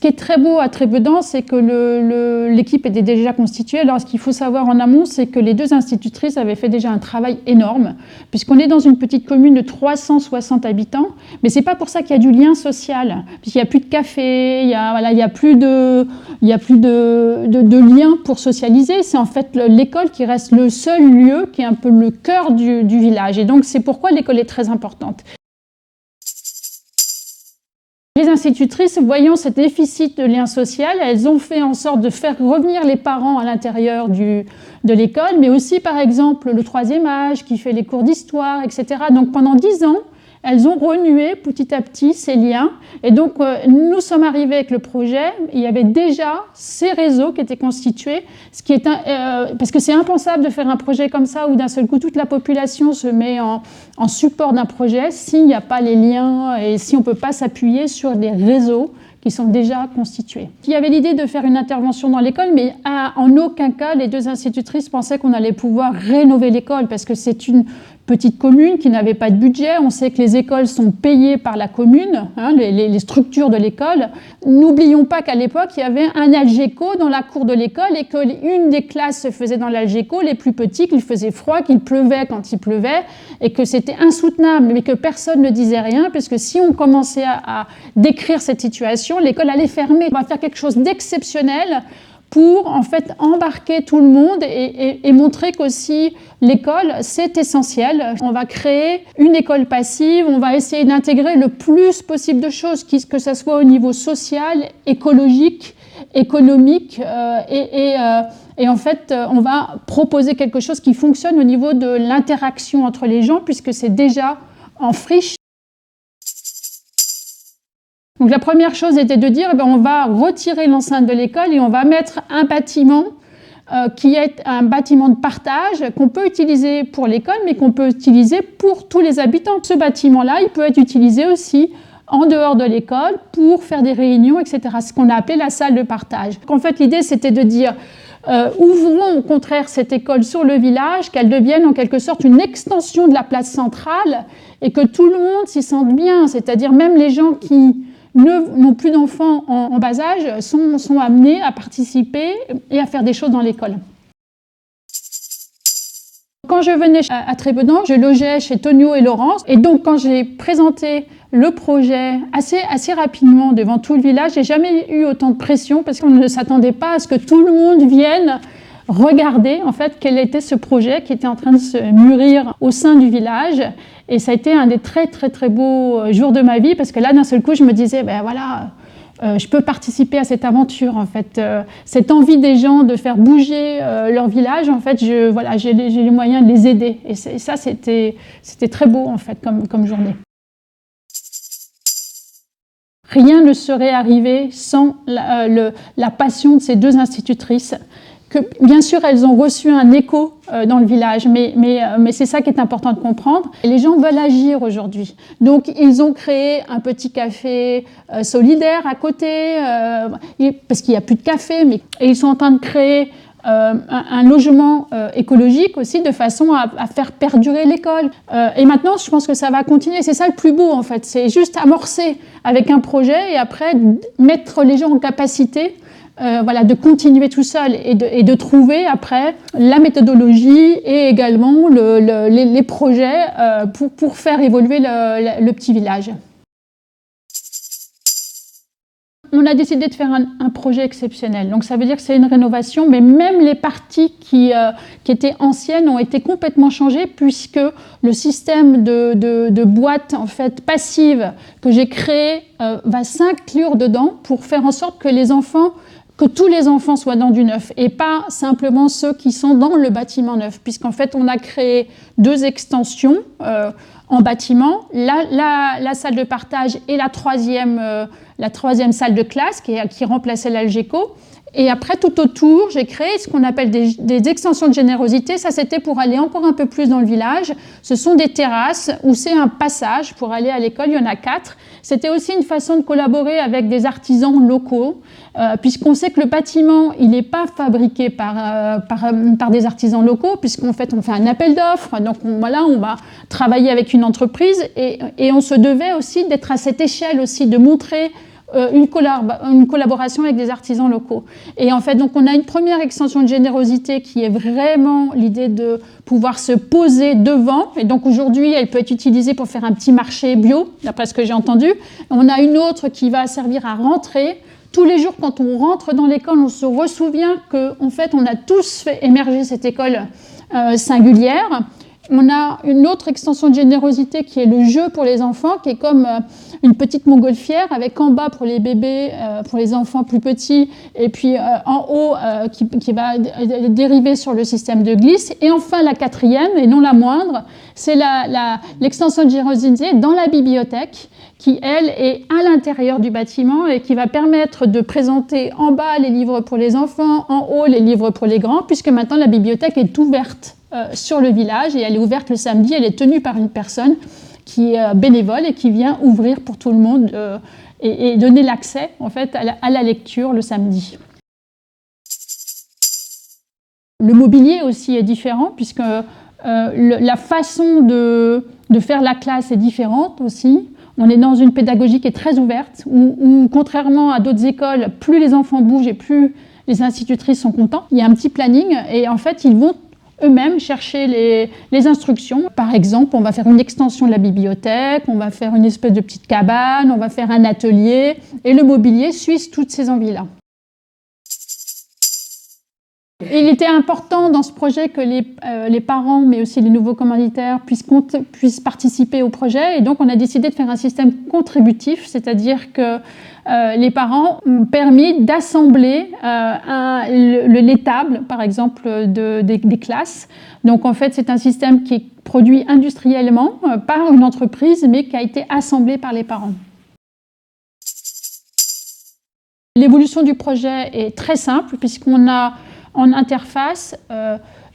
qui est très beau à Trébedan, c'est que l'équipe était déjà constituée. Alors, ce qu'il faut savoir en amont, c'est que les deux institutrices avaient fait déjà un travail énorme, puisqu'on est dans une petite commune de 360 habitants, mais c'est pas pour ça qu'il y a du lien social, puisqu'il n'y a plus de café, il y a plus de lien pour socialiser. C'est en fait l'école qui reste le seul lieu qui est un peu le cœur du village. Et donc, c'est pourquoi l'école est très importante. Les institutrices, voyant ce déficit de lien social, elles ont fait en sorte de faire revenir les parents à l'intérieur de l'école, mais aussi, par exemple, le troisième âge qui fait les cours d'histoire, etc. Donc, pendant 10 ans, elles ont renoué petit à petit ces liens. Et donc, nous sommes arrivés avec le projet. Il y avait déjà ces réseaux qui étaient constitués, parce que c'est impensable de faire un projet comme ça où d'un seul coup, toute la population se met en support d'un projet s'il n'y a pas les liens et si on ne peut pas s'appuyer sur des réseaux qui sont déjà constitués. Il y avait l'idée de faire une intervention dans l'école, mais en aucun cas, les deux institutrices pensaient qu'on allait pouvoir rénover l'école, parce que c'est une petite commune qui n'avait pas de budget. On sait que les écoles sont payées par la commune, les structures de l'école. N'oublions pas qu'à l'époque, il y avait un algéco dans la cour de l'école et qu'une des classes se faisait dans l'algéco, les plus petits, qu'il faisait froid, qu'il pleuvait quand il pleuvait, et que c'était insoutenable, mais que personne ne disait rien, puisque si on commençait à décrire cette situation, l'école allait fermer. On va faire quelque chose d'exceptionnel pour en fait embarquer tout le monde et montrer qu'aussi l'école, c'est essentiel. On va créer une école passive, on va essayer d'intégrer le plus possible de choses, que ce soit au niveau social, écologique, économique, et en fait, on va proposer quelque chose qui fonctionne au niveau de l'interaction entre les gens, puisque c'est déjà en friche. Donc la première chose était de dire, on va retirer l'enceinte de l'école et on va mettre un bâtiment qui est un bâtiment de partage qu'on peut utiliser pour l'école, mais qu'on peut utiliser pour tous les habitants. Ce bâtiment-là, il peut être utilisé aussi en dehors de l'école pour faire des réunions, etc. Ce qu'on a appelé la salle de partage. En fait, l'idée, c'était de dire, ouvrons au contraire cette école sur le village, qu'elle devienne en quelque sorte une extension de la place centrale et que tout le monde s'y sente bien, c'est-à-dire même les gens qui n'ont plus d'enfants en bas âge sont amenés à participer et à faire des choses dans l'école. Quand je venais à Trébedan, je logeais chez Tonio et Laurence. Et donc, quand j'ai présenté le projet assez rapidement devant tout le village, j'ai jamais eu autant de pression parce qu'on ne s'attendait pas à ce que tout le monde vienne regarder en fait quel était ce projet qui était en train de se mûrir au sein du village. Et ça a été un des très très très beaux jours de ma vie parce que là d'un seul coup je me disais je peux participer à cette aventure en fait, cette envie des gens de faire bouger leur village en fait, j'ai les moyens de les aider et ça c'était très beau en fait comme journée. Rien ne serait arrivé sans la passion de ces deux institutrices. Que, bien sûr, elles ont reçu un écho dans le village, mais c'est ça qui est important de comprendre. Les gens veulent agir aujourd'hui. Donc, ils ont créé un petit café solidaire à côté, parce qu'il n'y a plus de café, et ils sont en train de créer un logement écologique aussi, de façon à faire perdurer l'école. Et maintenant, je pense que ça va continuer. C'est ça le plus beau, en fait. C'est juste amorcer avec un projet et après mettre les gens en capacité de continuer tout seul et de trouver après la méthodologie et également les projets pour faire évoluer le petit village. On a décidé de faire un projet exceptionnel. Donc ça veut dire que c'est une rénovation, mais même les parties qui étaient anciennes ont été complètement changées puisque le système de boîte en fait passive que j'ai créé va s'inclure dedans pour faire en sorte que tous les enfants soient dans du neuf et pas simplement ceux qui sont dans le bâtiment neuf, puisqu'en fait on a créé 2 extensions en bâtiment, la salle de partage et la troisième salle de classe qui remplaçait l'Algeco. Et après, tout autour, j'ai créé ce qu'on appelle des extensions de générosité. Ça, c'était pour aller encore un peu plus dans le village. Ce sont des terrasses où c'est un passage pour aller à l'école. Il y en a 4. C'était aussi une façon de collaborer avec des artisans locaux, puisqu'on sait que le bâtiment, il n'est pas fabriqué par des artisans locaux, puisqu'on fait un appel d'offres. Donc, on va travailler avec une entreprise et on se devait aussi d'être à cette échelle aussi, de montrer une collaboration avec des artisans locaux. Et en fait, donc on a une première extension de générosité qui est vraiment l'idée de pouvoir se poser devant. Et donc aujourd'hui, elle peut être utilisée pour faire un petit marché bio, d'après ce que j'ai entendu. On a une autre qui va servir à rentrer. Tous les jours, quand on rentre dans l'école, on se ressouvient qu'en fait, on a tous fait émerger cette école singulière. On a une autre extension de générosité qui est le jeu pour les enfants, qui est comme une petite montgolfière avec en bas pour les bébés, pour les enfants plus petits, et puis en haut qui va dériver sur le système de glisse. Et enfin, la quatrième, et non la moindre, c'est l'extension de générosité dans la bibliothèque, qui, elle, est à l'intérieur du bâtiment et qui va permettre de présenter en bas les livres pour les enfants, en haut les livres pour les grands, puisque maintenant la bibliothèque est ouverte sur le village et elle est ouverte le samedi, elle est tenue par une personne qui est bénévole et qui vient ouvrir pour tout le monde et donner l'accès en fait à la lecture le samedi. Le mobilier aussi est différent puisque la façon de faire la classe est différente aussi. On est dans une pédagogie qui est très ouverte où contrairement à d'autres écoles, plus les enfants bougent et plus les institutrices sont contents. Il y a un petit planning et en fait ils vont eux-mêmes chercher les instructions. Par exemple, on va faire une extension de la bibliothèque, on va faire une espèce de petite cabane, on va faire un atelier, et le mobilier suit toutes ces envies-là. Il était important dans ce projet que les parents, mais aussi les nouveaux commanditaires, puissent participer au projet, et donc on a décidé de faire un système contributif, c'est-à-dire que les parents ont permis d'assembler l'étable, par exemple, des classes. Donc en fait, c'est un système qui est produit industriellement par une entreprise, mais qui a été assemblé par les parents. L'évolution du projet est très simple, puisqu'on a en interface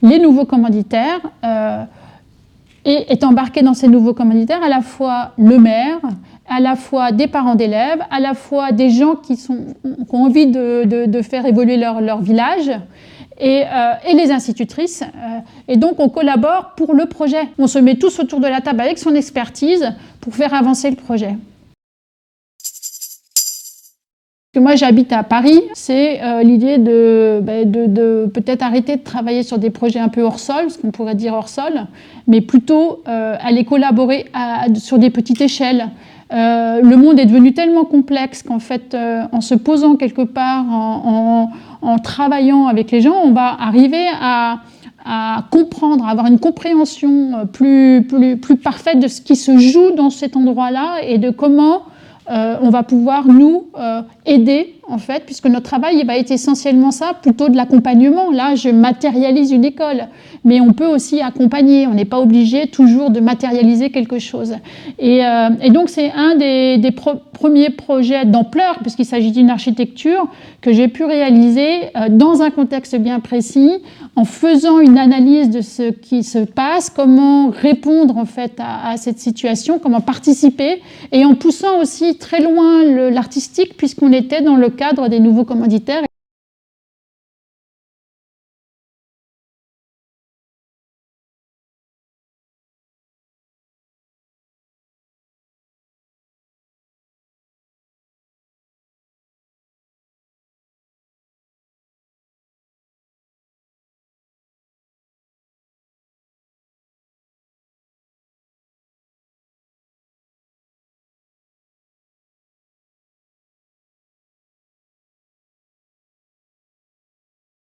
les nouveaux commanditaires et est embarqué dans ces nouveaux commanditaires à la fois le maire, à la fois des parents d'élèves, à la fois des gens qui ont envie de faire évoluer leur village et les institutrices. Et donc on collabore pour le projet. On se met tous autour de la table avec son expertise pour faire avancer le projet. Moi, j'habite à Paris, c'est l'idée de peut-être arrêter de travailler sur des projets un peu hors sol, ce qu'on pourrait dire hors sol, mais plutôt aller collaborer sur des petites échelles. Le monde est devenu tellement complexe qu'en fait, en se posant quelque part, en travaillant avec les gens, on va arriver à comprendre, à avoir une compréhension plus parfaite de ce qui se joue dans cet endroit-là et de comment on va pouvoir nous aider en fait, puisque notre travail il va être essentiellement ça, plutôt de l'accompagnement. Là, je matérialise une école, mais on peut aussi accompagner. On n'est pas obligé toujours de matérialiser quelque chose. Et donc, c'est un des premiers projets d'ampleur, puisqu'il s'agit d'une architecture que j'ai pu réaliser dans un contexte bien précis, en faisant une analyse de ce qui se passe, comment répondre en fait à cette situation, comment participer, et en poussant aussi très loin l'artistique, puisqu'on était dans le cadre des nouveaux commanditaires.